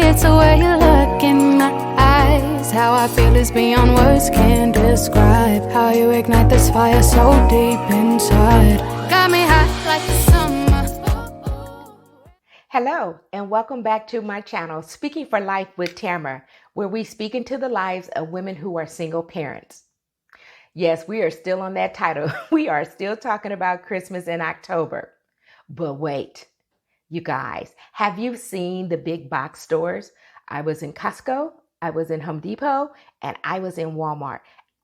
it's the way you look in my eyes. How I feel is beyond words can describe. How you ignite this fire so deep inside. Got me hot like the summer. Hello, and welcome back to my channel, Speaking for Life with Tamara, where we speak into the lives of women who are single parents. Yes, we are still on that title. We are still talking about Christmas in October. But wait, you guys, have you seen the big box stores? I was in Costco, I was in Home Depot, and I was in Walmart.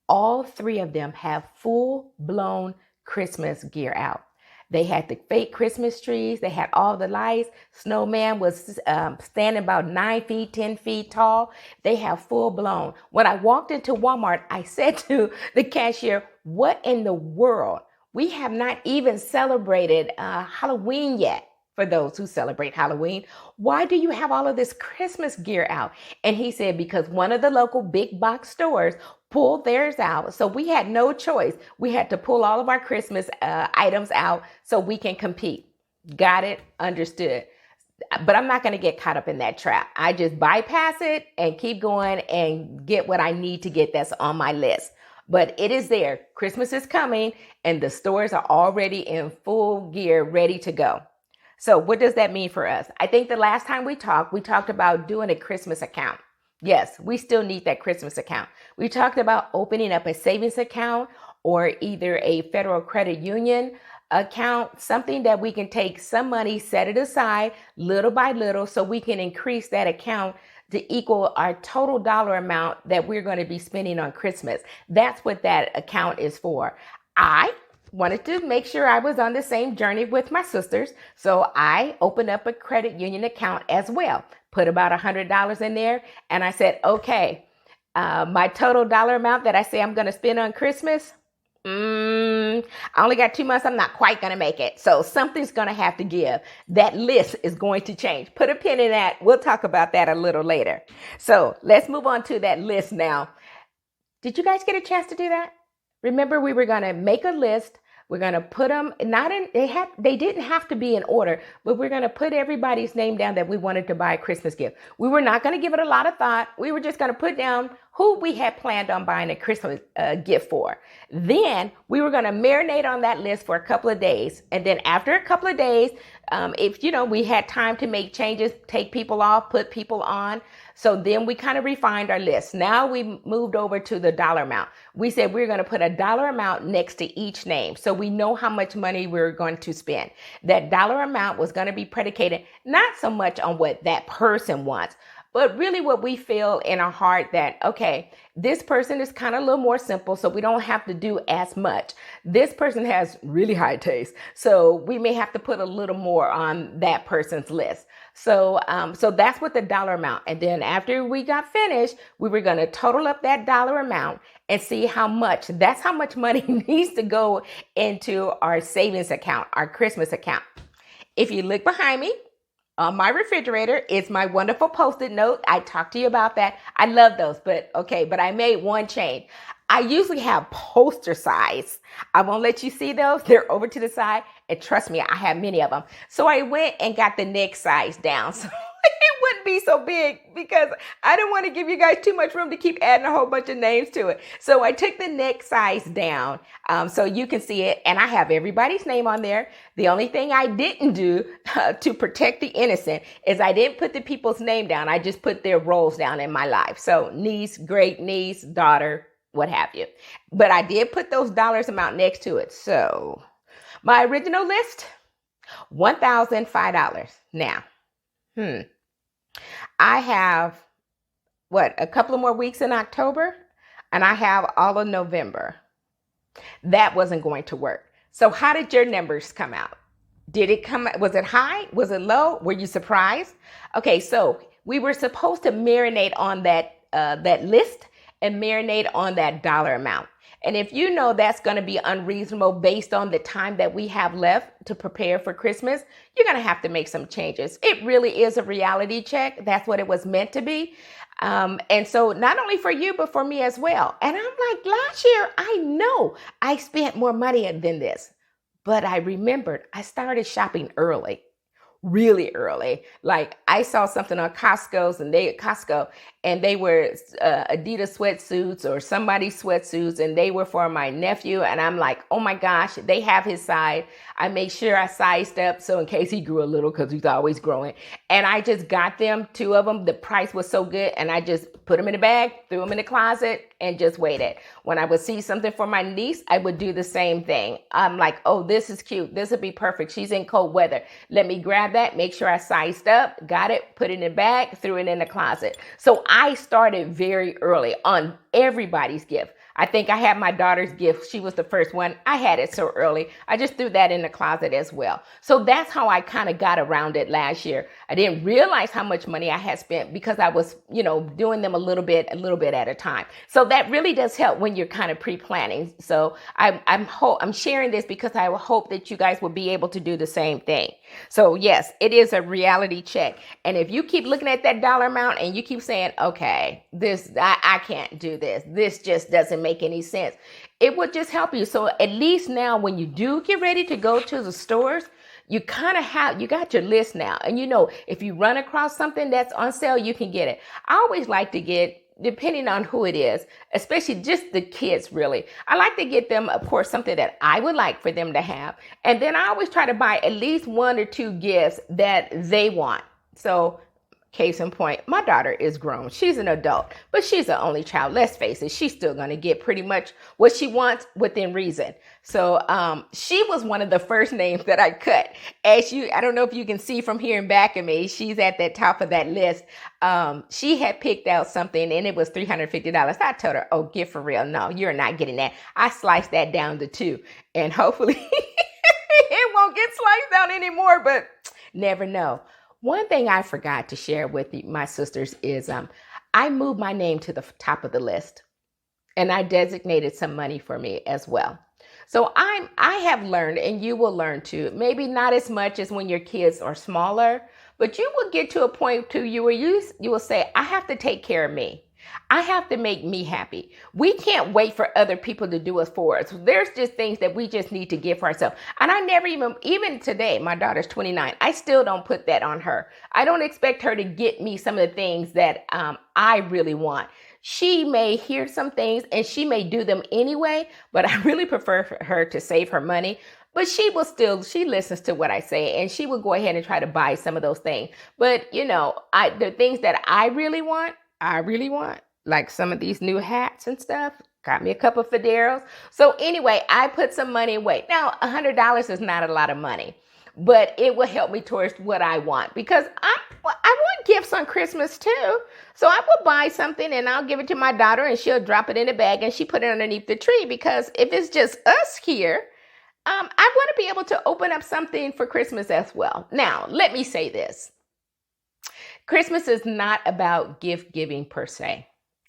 All three of them have full-blown Christmas gear out. They had the fake Christmas trees. They had all the lights. Snowman was standing about 9 feet, 10 feet tall. They have full blown. When I walked into Walmart, I said to the cashier, what in the world? We have not even celebrated Halloween yet. For those who celebrate Halloween, why do you have all of this Christmas gear out? And he said, because one of the local big box stores pulled theirs out. So we had no choice. We had to pull all of our Christmas items out so we can compete. Got it? Understood. But I'm not going to get caught up in that trap. I just bypass it and keep going and get what I need to get that's on my list. But it is there. Christmas is coming and the stores are already in full gear, ready to go. So what does that mean for us? I think the last time we talked about doing a Christmas account. Yes, we still need that Christmas account. We talked about opening up a savings account or either a federal credit union account, something that we can take some money, set it aside little by little so we can increase that account to equal our total dollar amount that we're going to be spending on Christmas. That's what that account is for. I wanted to make sure I was on the same journey with my sisters. So I opened up a credit union account as well, put about $100 in there. And I said, okay, my total dollar amount that I say I'm going to spend on Christmas, I only got 2 months. I'm not quite going to make it. So something's going to have to give. That list is going to change. Put a pin in that. We'll talk about that a little later. So let's move on to that list now. Did you guys get a chance to do that? Remember, we were going to make a list. We're going to put them they didn't have to be in order, but we're going to put everybody's name down that we wanted to buy a Christmas gift. We were not going to give it a lot of thought. We were just going to put down who we had planned on buying a Christmas gift for. Then we were going to marinate on that list for a couple of days. And then after a couple of days, if we had time to make changes, take people off, put people on. So then we kind of refined our list. Now we moved over to the dollar amount. We said we're going to put a dollar amount next to each name so we know how much money we're going to spend. That dollar amount was going to be predicated not so much on what that person wants, but really what we feel in our heart that, okay, this person is kind of a little more simple, so we don't have to do as much. This person has really high taste, so we may have to put a little more on that person's list. So that's what the dollar amount. And then after we got finished, we were going to total up that dollar amount and see how much money needs to go into our savings account, our Christmas account. If you look behind me, on my refrigerator is my wonderful Post-it note. I talked to you about that. I love those, but I made one change. I usually have poster size. I won't let you see those. They're over to the side. And trust me, I have many of them. So I went and got the next size down. So it wouldn't be so big because I didn't want to give you guys too much room to keep adding a whole bunch of names to it. So I took the next size down so you can see it. And I have everybody's name on there. The only thing I didn't do to protect the innocent is I didn't put the people's name down. I just put their roles down in my life. So niece, great niece, daughter, what have you. But I did put those dollars amount next to it. So my original list, $1,005. Now, I have a couple of more weeks in October and I have all of November. That wasn't going to work. So how did your numbers come out? Was it high? Was it low? Were you surprised? Okay, so we were supposed to marinate on that list and marinate on that dollar amount. And if you know that's going to be unreasonable based on the time that we have left to prepare for Christmas, you're going to have to make some changes. It really is a reality check. That's what it was meant to be. And so not only for you, but for me as well. And I'm like, last year, I know I spent more money than this, but I remembered I started shopping early. really early. Like I saw something on Costco, and they were Adidas sweatsuits or somebody's sweatsuits, and they were for my nephew. And I'm like, oh my gosh, they have his size. I made sure I sized up so in case he grew a little, because he's always growing. And I just got them, 2 of them. The price was so good, and I just put them in a bag, threw them in the closet, and just waited. When I would see something for my niece, I would do the same thing. I'm like, oh, this is cute. This would be perfect. She's in cold weather. Let me grab that, make sure I sized up, got it, put it in the bag, threw it in the closet. So I started very early on everybody's gift. I think I had my daughter's gift. She was the first one. I had it so early. I just threw that in the closet as well. So that's how I kind of got around it last year. I didn't realize how much money I had spent because I was, doing them a little bit at a time. So that really does help when you're kind of pre-planning. So I'm sharing this because I hope that you guys will be able to do the same thing. So yes, it is a reality check. And if you keep looking at that dollar amount and you keep saying, okay, I can't do this. This just doesn't make any sense. It would just help you. So at least now when you do get ready to go to the stores, you got your list now. And if you run across something that's on sale, you can get it. I always like to get, depending on who it is, especially just the kids, really. I like to get them, of course, something that I would like for them to have. And then I always try to buy at least 1 or 2 gifts that they want. So case in point, my daughter is grown. She's an adult, but she's the only child. Let's face it, she's still going to get pretty much what she wants within reason. So she was one of the first names that I cut. I don't know if you can see from here and back of me, she's at the top of that list. She had picked out something and it was $350. I told her, oh, get for real. No, you're not getting that. I sliced that down to 2 and hopefully it won't get sliced down anymore, but never know. One thing I forgot to share with you, my sisters, is I moved my name to the top of the list, and I designated some money for me as well. So I have learned, and you will learn too, maybe not as much as when your kids are smaller, but you will get to a point too where you will say, I have to take care of me. I have to make me happy. We can't wait for other people to do it for us. There's just things that we just need to give for ourselves. And I never even today, my daughter's 29, I still don't put that on her. I don't expect her to get me some of the things that I really want. She may hear some things and she may do them anyway, but I really prefer for her to save her money. But she listens to what I say and she will go ahead and try to buy some of those things. But the things that I really want, like some of these new hats and stuff. Got me a couple of Federos. So anyway, I put some money away. Now, $100 is not a lot of money, but it will help me towards what I want because I want gifts on Christmas too. So I will buy something and I'll give it to my daughter and she'll drop it in a bag and she put it underneath the tree because if it's just us here, I want to be able to open up something for Christmas as well. Now, let me say this. Christmas is not about gift giving per se.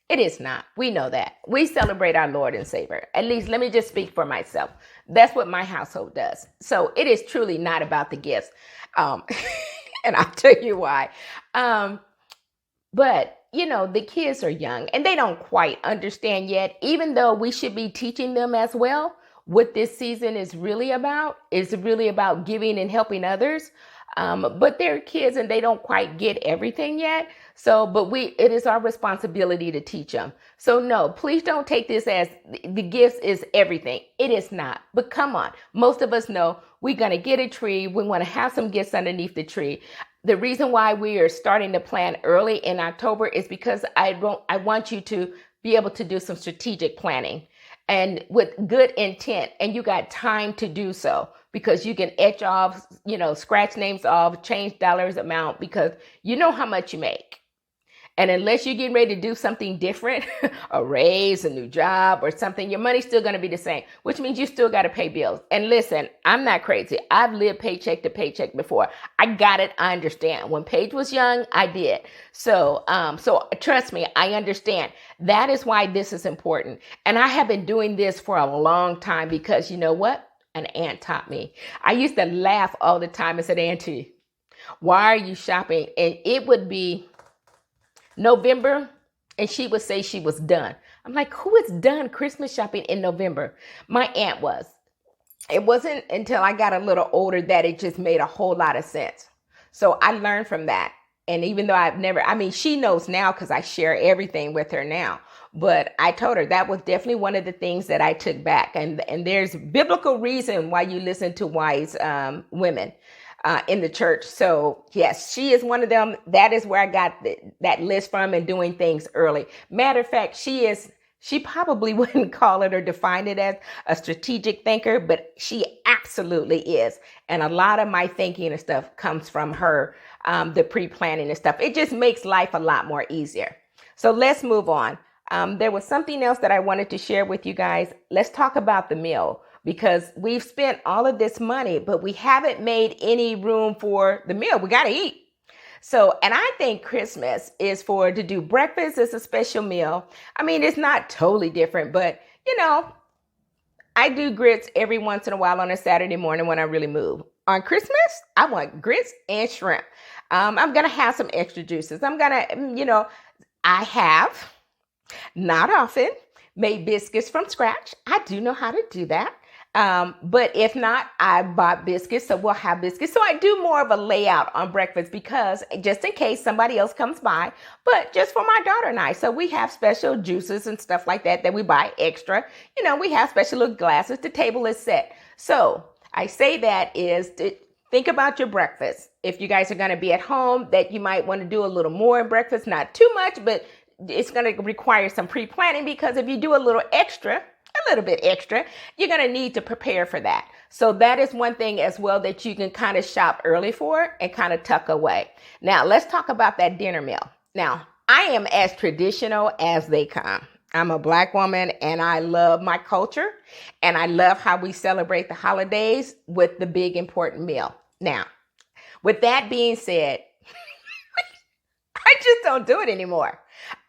It is not. We know that. We celebrate our Lord and Savior. At least let me just speak for myself. That's what my household does. So it is truly not about the gifts. And I'll tell you why. But the kids are young and they don't quite understand yet, even though we should be teaching them as well. What this season is really about giving and helping others. But they're kids and they don't quite get everything yet. So, but it is our responsibility to teach them. So no, please don't take this as the gifts is everything. It is not. But come on, most of us know we're going to get a tree. We want to have some gifts underneath the tree. The reason why we are starting to plan early in October is because I want you to be able to do some strategic planning and with good intent, and you got time to do so. Because you can etch off, scratch names off, change dollars amount because you know how much you make. And unless you're getting ready to do something different, a raise, a new job or something, your money's still going to be the same, which means you still got to pay bills. And listen, I'm not crazy. I've lived paycheck to paycheck before. I got it. I understand. When Paige was young, I did. So trust me, I understand. That is why this is important. And I have been doing this for a long time because you know what? An aunt taught me. I used to laugh all the time and said, Auntie, why are you shopping? And it would be November and she would say she was done. I'm like, who is done Christmas shopping in November? My aunt was. It wasn't until I got a little older that it just made a whole lot of sense. So I learned from that. And even though she knows now because I share everything with her now. But I told her that was definitely one of the things that I took back. And there's biblical reason why you listen to wise women in the church. So yes, she is one of them. That is where I got that list from, and doing things early. Matter of fact, she probably wouldn't call it or define it as a strategic thinker, but she absolutely is. And a lot of my thinking and stuff comes from her, the pre-planning and stuff. It just makes life a lot more easier. So let's move on. There was something else that I wanted to share with you guys. Let's talk about the meal, because we've spent all of this money, but we haven't made any room for the meal. We got to eat. So, and I think Christmas is to do breakfast as a special meal. I mean, it's not totally different, but I do grits every once in a while on a Saturday morning when I really move. On Christmas, I want grits and shrimp. I'm going to have some extra juices. I'm going to, I have not often made biscuits from scratch. I do know how to do that. But if not, I bought biscuits, so we'll have biscuits. So I do more of a layout on breakfast, because just in case somebody else comes by, but just for my daughter and I. So we have special juices and stuff like that we buy extra. We have special little glasses. The table is set. So I say that is to think about your breakfast. If you guys are going to be at home, that you might want to do a little more in breakfast, not too much, but it's going to require some pre-planning, because if you do a little bit extra, you're going to need to prepare for that. So that is one thing as well that you can kind of shop early for and kind of tuck away. Now, let's talk about that dinner meal. Now, I am as traditional as they come. I'm a Black woman, and I love my culture, and I love how we celebrate the holidays with the big important meal. Now, with that being said, I just don't do it anymore.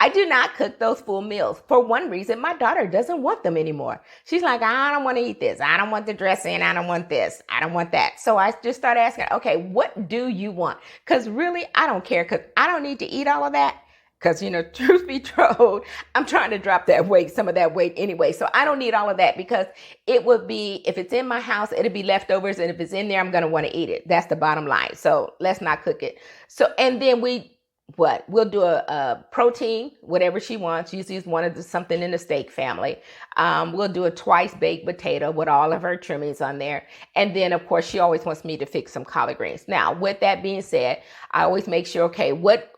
I do not cook those full meals. For one reason, my daughter doesn't want them anymore. She's like, I don't want to eat this. I don't want the dressing. I don't want this. I don't want that. So I just started asking, okay, what do you want? Because really, I don't care, because I don't need to eat all of that. Because, truth be told, I'm trying to drop some of that weight anyway. So I don't need all of that, because it would be, if it's in my house, it'll be leftovers. And if it's in there, I'm going to want to eat it. That's the bottom line. So let's not cook it. So, and then we'll do a protein, whatever she wants. Usually it's something in the steak family. We'll do a twice baked potato with all of her trimmings on there. And then of course she always wants me to fix some collard greens. Now, with that being said, I always make sure, okay, what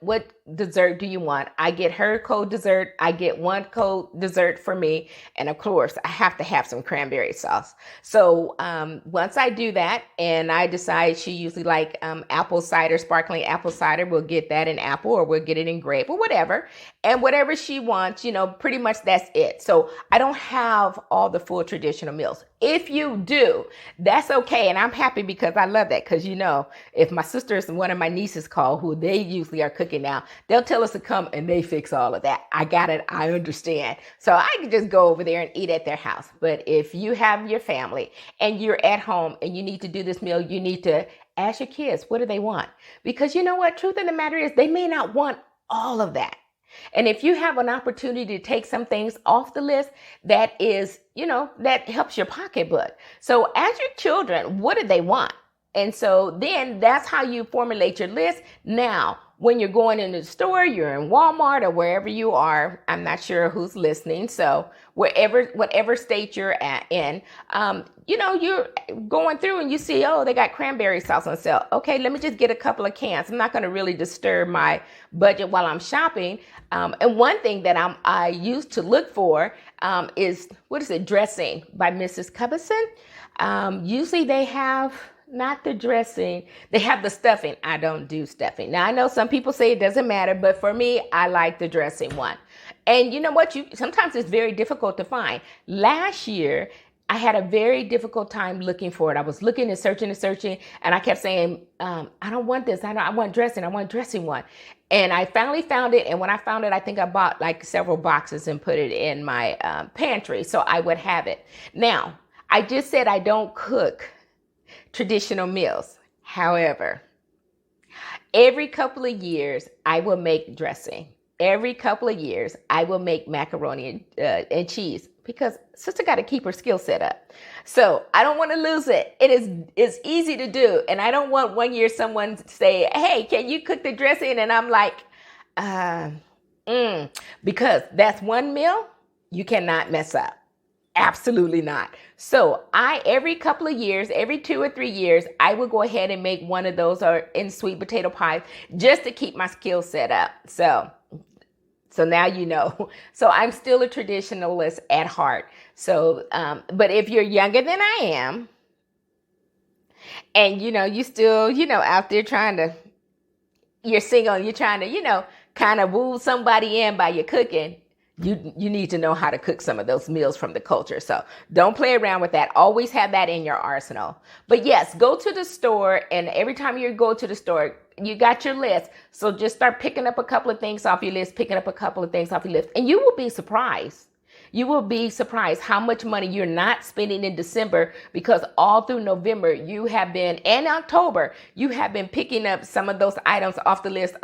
dessert do you want? I get her cold dessert. I get one cold dessert for me. And of course I have to have some cranberry sauce. So, once I do that, and I decide she usually like, apple cider, sparkling apple cider, we'll get that in apple, or we'll get it in grape, or whatever. And whatever she wants, pretty much that's it. So I don't have all the full traditional meals. If you do, that's okay. And I'm happy, because I love that. Because, if my sisters and one of my nieces call, who they usually are cooking now, they'll tell us to come and they fix all of that. I got it. I understand. So I can just go over there and eat at their house. But if you have your family and you're at home and you need to do this meal, you need to ask your kids, what do they want? Because you know what? Truth of the matter is, they may not want all of that. And if you have an opportunity to take some things off the list, that is, that helps your pocketbook. So ask your children, what do they want? And so then that's how you formulate your list. Now, when you're going into the store, you're in Walmart or wherever you are, I'm not sure who's listening. So whatever state you're in, you're going through and you see, oh, they got cranberry sauce on sale. Okay, let me just get a couple of cans. I'm not going to really disturb my budget while I'm shopping. And one thing that I used to look for is, dressing by Mrs. Cubison. Usually they have not the dressing, they have the stuffing. I don't do stuffing. Now I know some people say it doesn't matter, but for me, I like the dressing one. And you know what? Sometimes it's very difficult to find. Last year, I had a very difficult time looking for it. I was looking and searching, and I kept saying, I don't want this. I want dressing. I want dressing one. And I finally found it. And when I found it, I think I bought like several boxes and put it in my pantry so I would have it. Now, I just said I don't cook traditional meals. However, every couple of years, I will make dressing. every couple of years, I will make macaroni and cheese because sister got to keep her skill set up. So I don't want to lose it. It's easy to do. And I don't want one year someone to say, hey, can you cook the dressing? And I'm like, because that's one meal you cannot mess up. Absolutely not. So every couple of years, every 2 or 3 years, I will go ahead and make one of those or in sweet potato pie just to keep my skill set up. So now you know. So I'm still a traditionalist at heart. So, but if you're younger than I am, and you still, out there you're single and you're trying to, kind of woo somebody in by your cooking, you need to know how to cook some of those meals from the culture. So don't play around with that. Always have that in your arsenal. But yes, go to the store, and every time you go to the store, you got your list. So just start picking up a couple of things off your list, and you will be surprised. You will be surprised how much money you're not spending in December, because all through November and October, you have been picking up some of those items off the list.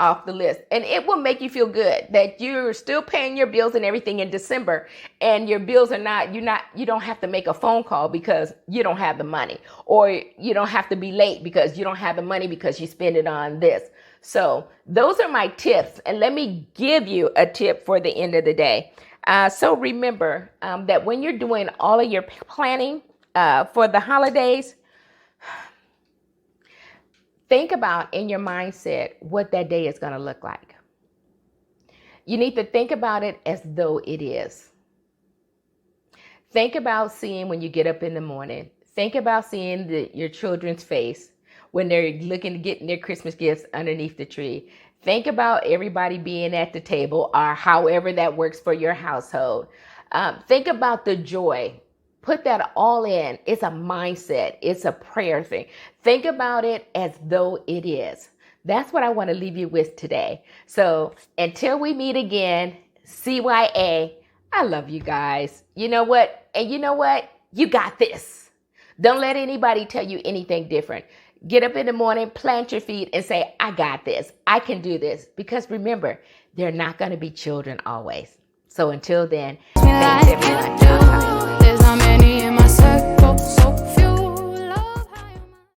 And it will make you feel good that you're still paying your bills and everything in December, and your bills are you don't have to make a phone call because you don't have the money, or you don't have to be late because you don't have the money because you spend it on this. So those are my tips. And let me give you a tip for the end of the day. So remember that when you're doing all of your planning for the holidays, think about in your mindset what that day is going to look like. You need to think about it as though it is. Think about seeing when you get up in the morning. Think about seeing your children's face when they're looking to get their Christmas gifts underneath the tree. Think about everybody being at the table, or however that works for your household. Think about the joy. Put that all in. It's a mindset. It's a prayer thing. Think about it as though it is. That's what I want to leave you with today. So until we meet again, CYA, I love you guys. You know what? And you know what? You got this. Don't let anybody tell you anything different. Get up in the morning, plant your feet, and say, I got this. I can do this. Because remember, they're not going to be children always. So until then, thanks everyone. There's not many in my circle, so